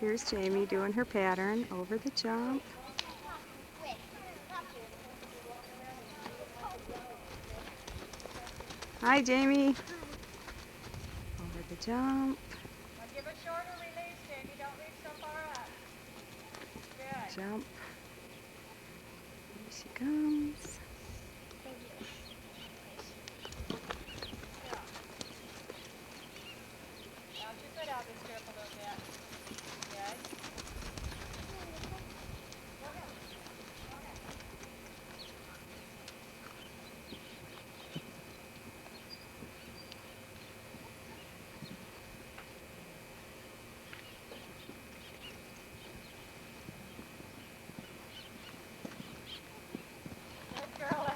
Here's Jamie doing her pattern over the jump. Hi, Jamie. Over the jump. Now give a shorter release, Jamie. Don't reach so far up. Good. Jump. Here she comes. Thank you. Bounce your foot out of the stirrup a little bit. Good. Go ahead. Go ahead. Good girl.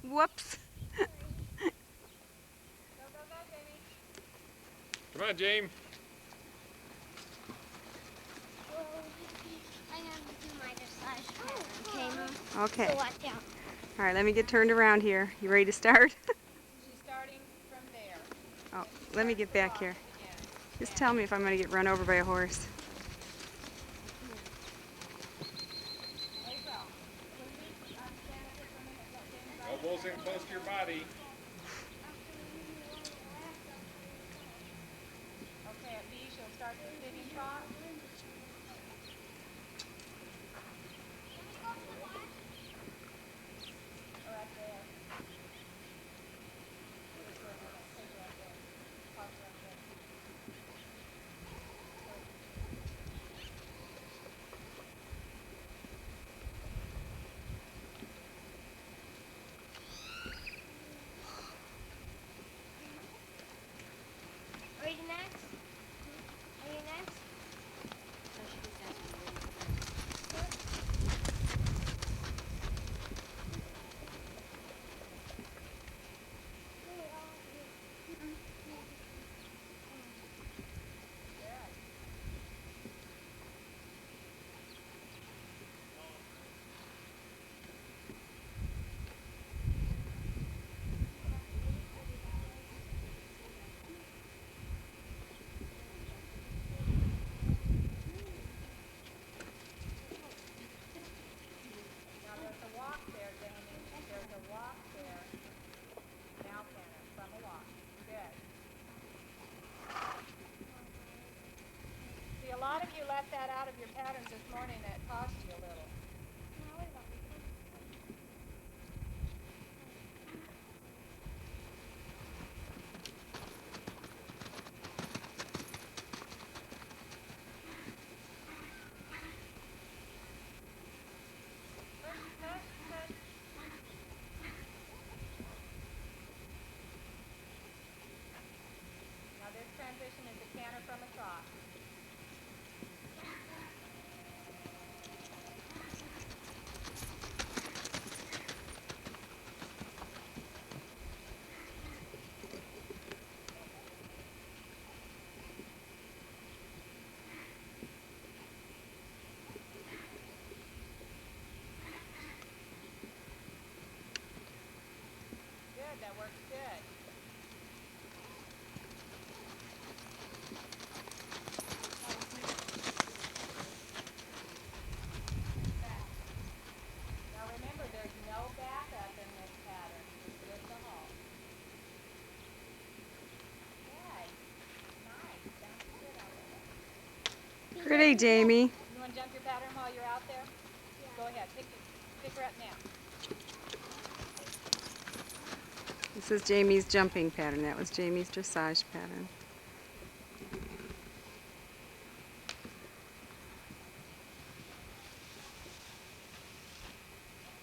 Whoops. Go, go, go, Jamie. Come on, James. I have to do my dressage pattern, okay, Mom? Okay. So watch out. All right, let me get turned around here. You ready to start? She's starting from there. Oh, let me get back here. Again. Just tell me if I'm going to get run over by a horse. April. Stand up here for a minute. Let Jamie ride. Elbows in close to your body. Okay, at B, she'll start the sitting trot. Oh, right there. Take right there. Pause right there. Are you next? Are you next? Now there's a walk there, Jamie. There's a walk there. Now pattern from a walk. Good. See, a lot of you left that out of your patterns this morning and it cost you a little. Push, push, push. Now this transition is a canter from a trot. Good, that works good. Now remember, there's no backup in this pattern. It's just a halt. Good. Nice. Bounce your foot out there. Pretty, Jamie. You want to jump your pattern while you're out there? Go ahead. Pick her up now. This is Jamie's jumping pattern. That was Jamie's dressage pattern.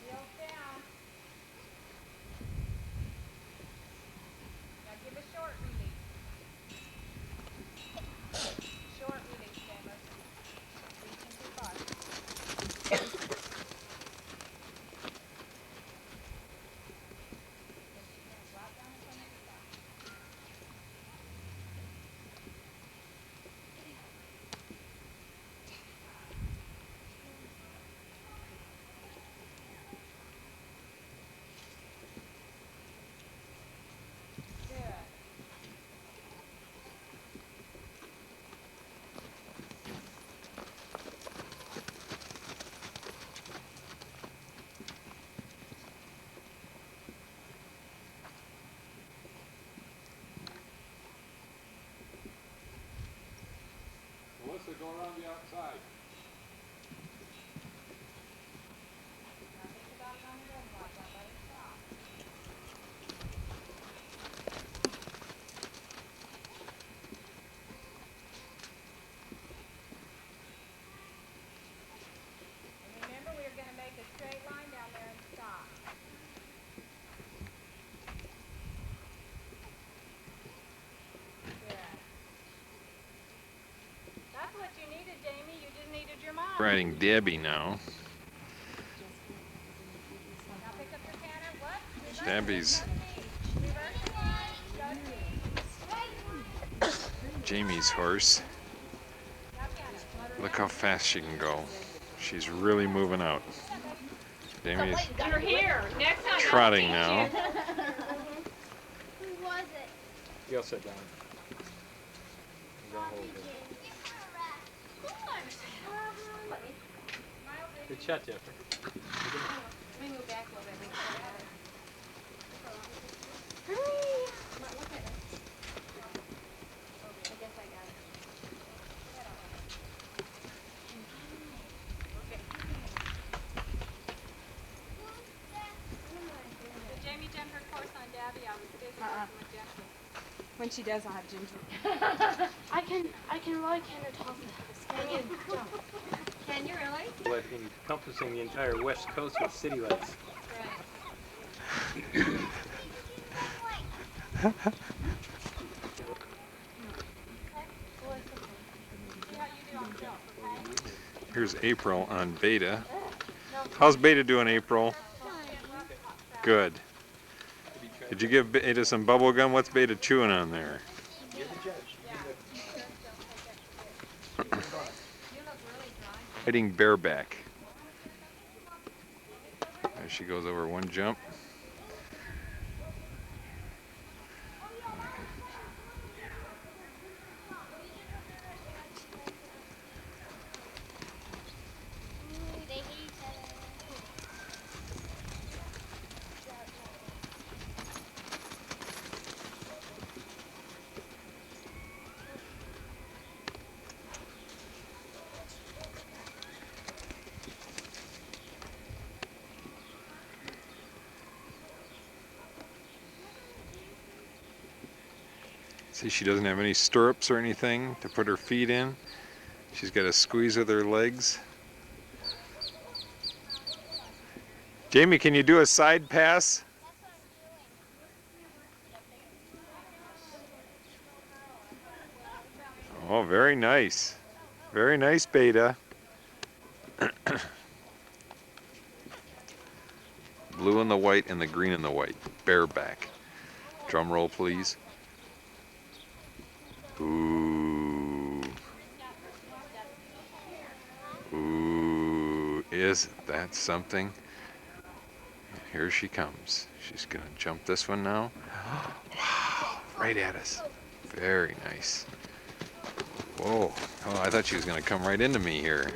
Heels down. Now give a short release. Short release, James. Reaching too far. Drop down in front of your back. Riding Debbie now. Now pick up your cannon. What? Debbie's Jamie's horse. Look how fast she can go. She's really moving out. Jamie's You're here. Next time. trotting now. Who was it? You'll sit down. Good shot, Jeffrey. Let me move back a little bit. Make sure I got it. Look at it. I guess I got it. Did Jamie jump her course on Debbie? I was busy working with Jeffrey. When she does, I'll have Ginger. I can really kind of talk this. Can you? Can you really? But encompassing the entire west coast with city lights. Here's April on Beta. How's Beta doing, April? Good. Did you give Beta some bubble gum? What's Beta chewing on there? Riding bareback. There she goes over one jump. They hate each other. See, she doesn't have any stirrups or anything to put her feet in. She's got to squeeze with her legs. Jamie, can you do a side pass? Oh, very nice. Very nice, Beta. Blue and the white and the green and the white. Bareback. Drum roll, please. Ooh. Ooh. Is that something? Here she comes. She's gonna jump this one now. Wow. Right at us. Very nice. Whoa. Oh, I thought she was gonna come right into me here.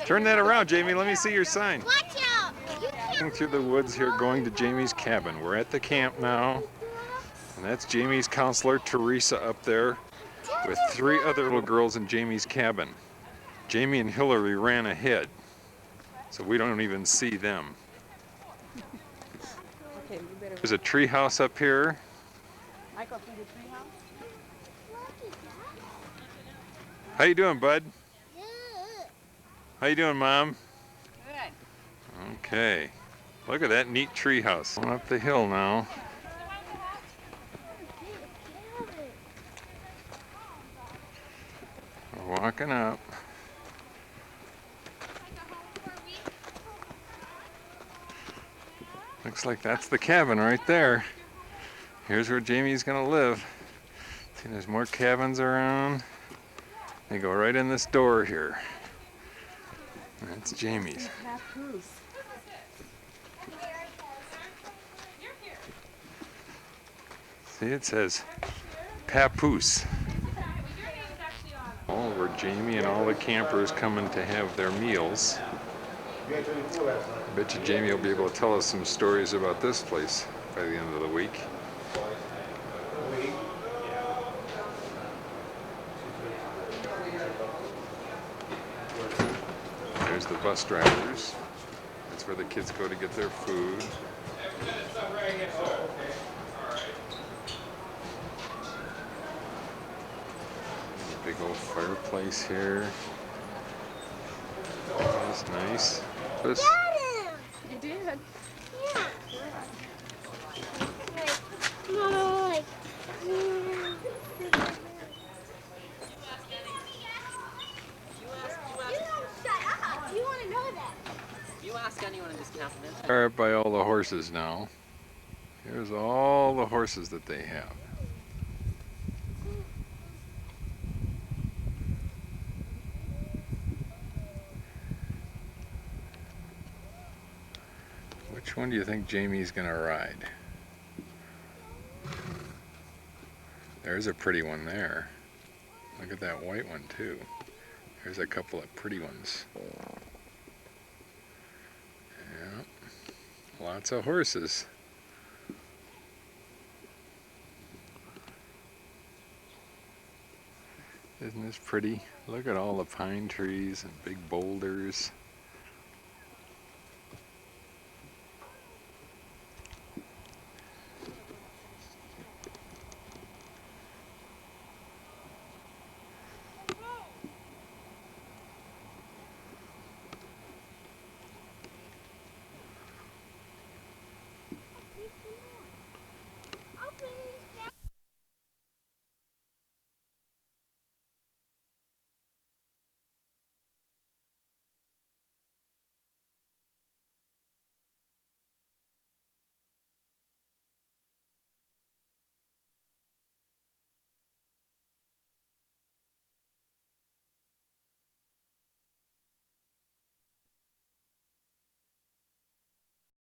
Turn that around, Jamie. Let me see your sign. Watch out! You can't. Through the woods here, going to Jamie's cabin. We're at the camp now, and that's Jamie's counselor, Teresa, up there with 3 other little girls in Jamie's cabin. Jamie and Hillary ran ahead, so we don't even see them. Okay, you better. There's a tree house up here. Michael, through the treehouse. How you doing, bud? Good. How you doing, Mom? Good. Okay. Look at that neat tree house. Going up the hill now. We're walking up. Looks like that's the cabin right there. Here's where Jamie's gonna live. See, there's more cabins around. They go right in this door here. That's Jamie's. See, it says Papoose. Oh, where Jamie and all the campers coming to have their meals. I bet you Jamie will be able to tell us some stories about this place by the end of the week. There's the bus drivers. That's where the kids go to get their food. Big old fireplace here. That's nice. This, You did. Yeah. No, like. you ask anyone in this camp, and they'll tell Are by all the horses now. Here's all the horses that they have. Which one do you think Jamie's gonna ride? There's a pretty one there. Look at that white one too. There's a couple of pretty ones. Yeah, lots of horses. Isn't this pretty? Look at all the pine trees and big boulders.